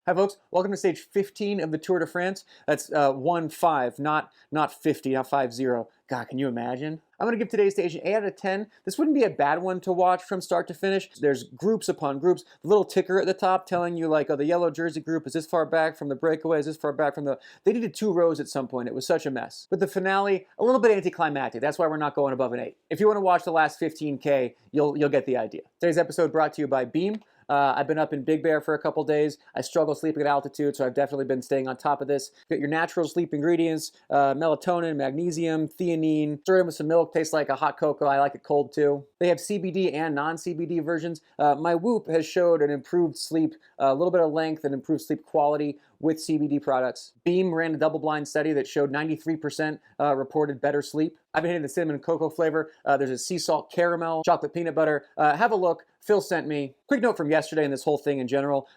Hi folks, welcome to stage 15 of the Tour de France. That's 1-5, not 50, not 5-0. God, can you imagine? I'm going to give today's stage an 8 out of 10. This wouldn't be a bad one to watch from start to finish. There's groups upon groups. The little ticker at the top telling you like, oh, the yellow jersey group is this far back from the breakaway, is this far back from the... They needed 2 rows at some point. It was such a mess. But the finale, a little bit anticlimactic. That's why we're not going above an 8. If you want to watch the last 15K, you'll get the idea. Today's episode brought to you by Beam. I've been up in Big Bear for a couple days. I struggle sleeping at altitude, so I've definitely been staying on top of this. Got your natural sleep ingredients, melatonin, magnesium, theanine. Stir in with some milk, tastes like a hot cocoa. I like it cold too. They have CBD and non-CBD versions. My Whoop has showed an improved sleep, a little bit of length and improved sleep quality with CBD products. Beam ran a double-blind study that showed 93% reported better sleep. I've been hitting the cinnamon cocoa flavor. There's a sea salt caramel, chocolate peanut butter. Have a look. Phil sent me. Quick note from yesterday and this whole thing in general.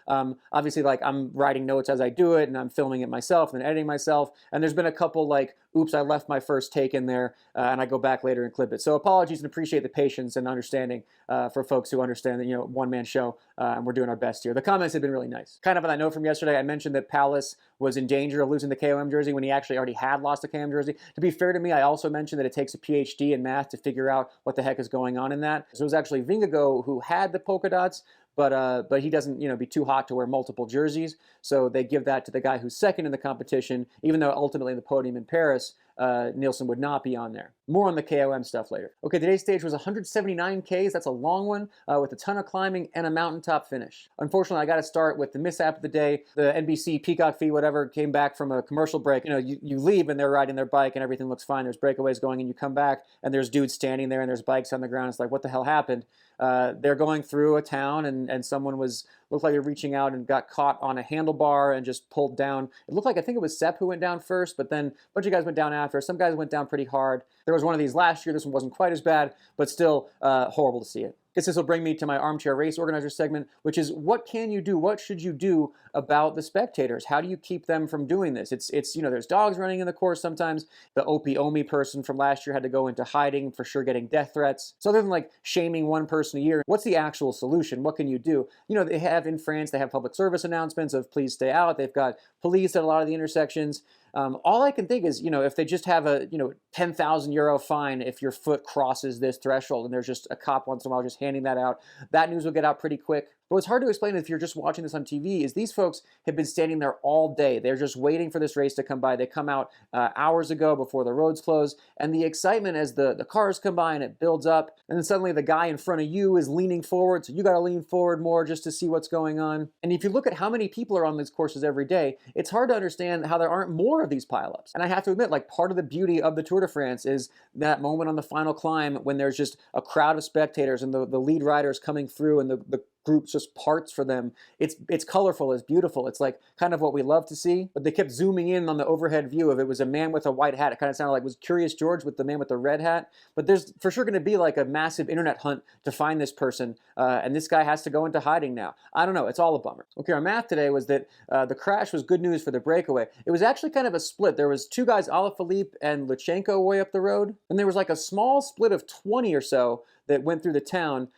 Obviously, like, I'm writing notes as I do it, and I'm filming it myself and editing myself. And there's been a couple like, oops, I left my first take in there, and I go back later and clip it. So apologies, and appreciate the patience and understanding for folks who understand that, one-man show, and we're doing our best here. The comments have been really nice. Kind of on that note from yesterday, I mentioned that Palace was in danger of losing the KOM jersey when he actually already had lost the KOM jersey. To be fair to me, I also mentioned that it takes a PhD in math to figure out what the heck is going on in that. So it was actually Vingegaard who had the polka dots, but he doesn't, be too hot to wear multiple jerseys. So they give that to the guy who's second in the competition, even though ultimately the podium in Paris, Nielsen would not be on there. More on the KOM stuff later. Okay, today's stage was 179 Ks. That's a long one with a ton of climbing and a mountaintop finish. Unfortunately, I got to start with the mishap of the day. The NBC Peacock feed, whatever, came back from a commercial break. You leave and they're riding their bike and everything looks fine. There's breakaways going and you come back and there's dudes standing there and there's bikes on the ground. It's like, what the hell happened? They're going through a town and someone looked like they're reaching out and got caught on a handlebar and just pulled down. It looked like, I think it was Sepp who went down first, but then a bunch of guys went down after. Some guys went down pretty hard. There was one of these last year. This one wasn't quite as bad, but still horrible to see it. Guess this will bring me to my armchair race organizer segment, which is, what can you do? What should you do about the spectators? How do you keep them from doing this? It's there's dogs running in the course sometimes. The Opie Omi person from last year had to go into hiding, for sure getting death threats. So other than like shaming one person a year, what's the actual solution? What can you do? They have in France, they have public service announcements of please stay out. They've got police at a lot of the intersections. All I can think is, if they just have a, 10,000 euro fine if your foot crosses this threshold, and there's just a cop once in a while just handing that out, that news will get out pretty quick. But what's hard to explain if you're just watching this on TV is these folks have been standing there all day. They're just waiting for this race to come by. They come out hours ago before the roads close, and the excitement as the cars come by and it builds up, and then suddenly the guy in front of you is leaning forward, so you got to lean forward more just to see what's going on. And if you look at how many people are on these courses every day, it's hard to understand how there aren't more of these pileups. And I have to admit, like, part of the beauty of the Tour de France is that moment on the final climb when there's just a crowd of spectators and the lead riders coming through and the group just parts for them. It's colorful, it's beautiful. It's like kind of what we love to see. But they kept zooming in on the overhead view of it was a man with a white hat. It kind of sounded like it was Curious George with the man with the red hat. But there's for sure going to be like a massive internet hunt to find this person. And this guy has to go into hiding now. I don't know. It's all a bummer. Okay, our math today was that the crash was good news for the breakaway. It was actually kind of a split. There was 2 guys, Alaphilippe and Lutsenko, way up the road. And there was like a small split of 20 or so that went through the town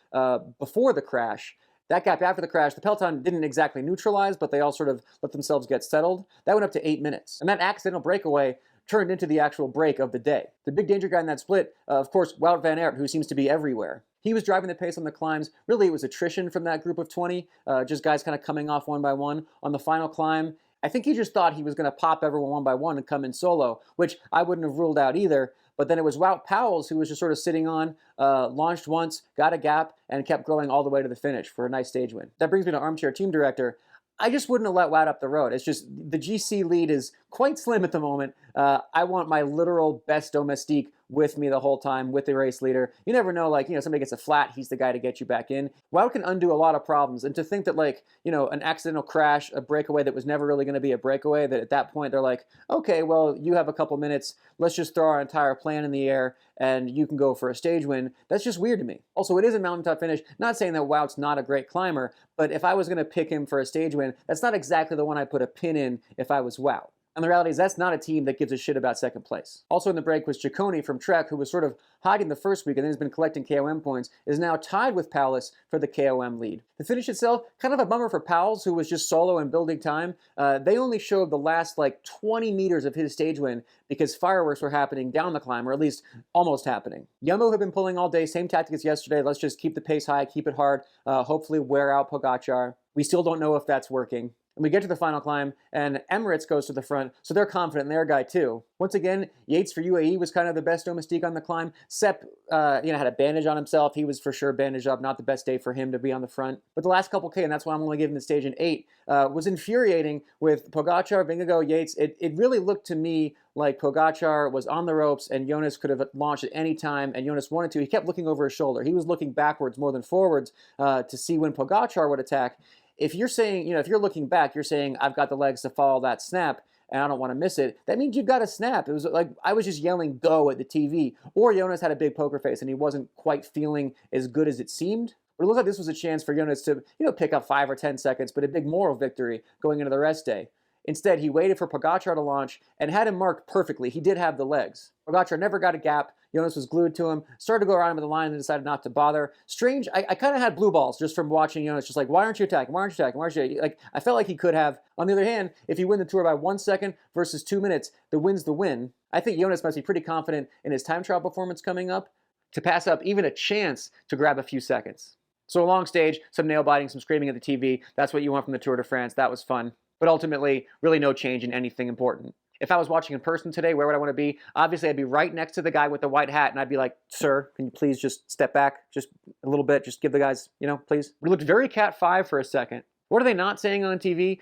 before the crash. That gap after the crash, the peloton didn't exactly neutralize, but they all sort of let themselves get settled. That went up to 8 minutes. And that accidental breakaway turned into the actual break of the day. The big danger guy in that split, of course, Wout van Aert, who seems to be everywhere. He was driving the pace on the climbs. Really, it was attrition from that group of 20, just guys kind of coming off one by one. On the final climb, I think he just thought he was going to pop everyone one by one and come in solo, which I wouldn't have ruled out either. But then it was Wout Powell's who was just sort of sitting on, launched once, got a gap, and kept growing all the way to the finish for a nice stage win. That brings me to armchair team director. I just wouldn't have let Wout up the road. It's just the GC lead is quite slim at the moment. I want my literal best domestique with me the whole time, with the race leader. You never know, like, somebody gets a flat, he's the guy to get you back in. Wout can undo a lot of problems. And to think that, like, an accidental crash, a breakaway that was never really going to be a breakaway, that at that point they're like, okay, well, you have a couple minutes, let's just throw our entire plan in the air and you can go for a stage win. That's just weird to me. Also, it is a mountaintop finish. Not saying that Wout's not a great climber, but if I was going to pick him for a stage win, that's not exactly the one I put a pin in if I was Wout. And the reality is that's not a team that gives a shit about second place. Also in the break was Ciccone from Trek, who was sort of hiding the first week and then has been collecting KOM points, is now tied with Powless for the KOM lead. The finish itself, kind of a bummer for Powles, who was just solo and building time. They only showed the last like 20 meters of his stage win because fireworks were happening down the climb, or at least almost happening. Jumbo had been pulling all day, same tactic as yesterday. Let's just keep the pace high, keep it hard, hopefully wear out Pogacar. We still don't know if that's working. And we get to the final climb, and Emirates goes to the front, so they're confident in their guy too. Once again, Yates for UAE was kind of the best domestique on the climb. Sepp, had a bandage on himself. He was for sure bandaged up. Not the best day for him to be on the front. But the last couple K, and that's why I'm only giving the stage an 8, was infuriating with Pogacar, Vingegaard, Yates. It really looked to me like Pogacar was on the ropes, and Jonas could have launched at any time, and Jonas wanted to. He kept looking over his shoulder. He was looking backwards more than forwards to see when Pogacar would attack. If you're saying, if you're looking back, you're saying, I've got the legs to follow that snap, and I don't want to miss it, that means you've got to snap. It was like I was just yelling go at the TV. Or Jonas had a big poker face, and he wasn't quite feeling as good as it seemed. But it looked like this was a chance for Jonas to, pick up 5 or 10 seconds, but a big moral victory going into the rest day. Instead, he waited for Pogacar to launch and had him marked perfectly. He did have the legs. Pogacar never got a gap. Jonas was glued to him, started to go around him at the line and decided not to bother. Strange, I kind of had blue balls just from watching Jonas, just like, why aren't you attacking? Why aren't you attacking? Why aren't you? Like, I felt like he could have. On the other hand, if you win the Tour by 1 second versus 2 minutes, the win's the win. I think Jonas must be pretty confident in his time trial performance coming up to pass up even a chance to grab a few seconds. So a long stage, some nail biting, some screaming at the TV. That's what you want from the Tour de France. That was fun. But ultimately, really no change in anything important. If I was watching in person today, where would I want to be? Obviously, I'd be right next to the guy with the white hat, and I'd be like, sir, can you please just step back just a little bit? Just give the guys, please. We looked very Cat 5 for a second. What are they not saying on TV?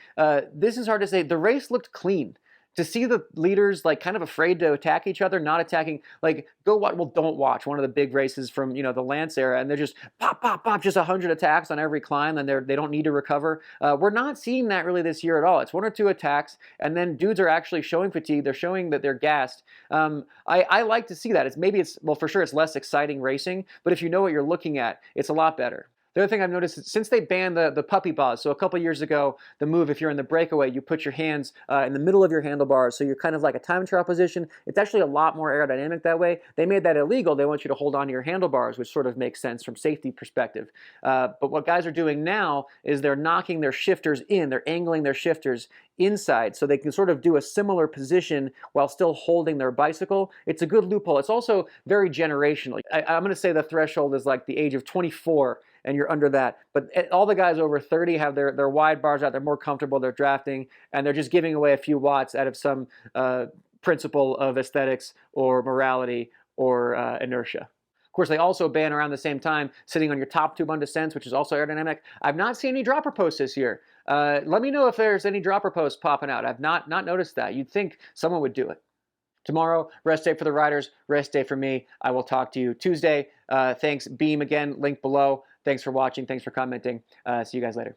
This is hard to say. The race looked clean. To see the leaders like kind of afraid to attack each other, not attacking, like go watch, well don't watch one of the big races from the Lance era, and they're just pop, pop, pop, just 100 attacks on every climb, and they don't need to recover. We're not seeing that really this year at all. It's 1 or 2 attacks, and then dudes are actually showing fatigue. They're showing that they're gassed. I like to see that. For sure it's less exciting racing, but if you know what you're looking at, it's a lot better. The other thing I've noticed is since they banned the puppy paws, so a couple years ago, the move, if you're in the breakaway, you put your hands in the middle of your handlebars, so you're kind of like a time trial position. It's actually a lot more aerodynamic that way. They made that illegal. They want you to hold on to your handlebars, which sort of makes sense from safety perspective. But what guys are doing now is they're knocking their shifters in. They're angling their shifters inside, so they can sort of do a similar position while still holding their bicycle. It's a good loophole. It's also very generational. I'm going to say the threshold is like the age of 24, and you're under that. But all the guys over 30 have their wide bars out. They're more comfortable. They're drafting, and they're just giving away a few watts out of some principle of aesthetics or morality or inertia. Of course, they also ban around the same time sitting on your top tube on descents, which is also aerodynamic. I've not seen any dropper posts this year. Let me know if there's any dropper posts popping out. I've not noticed that. You'd think someone would do it. Tomorrow, rest day for the riders, rest day for me. I will talk to you Tuesday. Thanks, Beam again, link below. Thanks for watching. Thanks for commenting. See you guys later.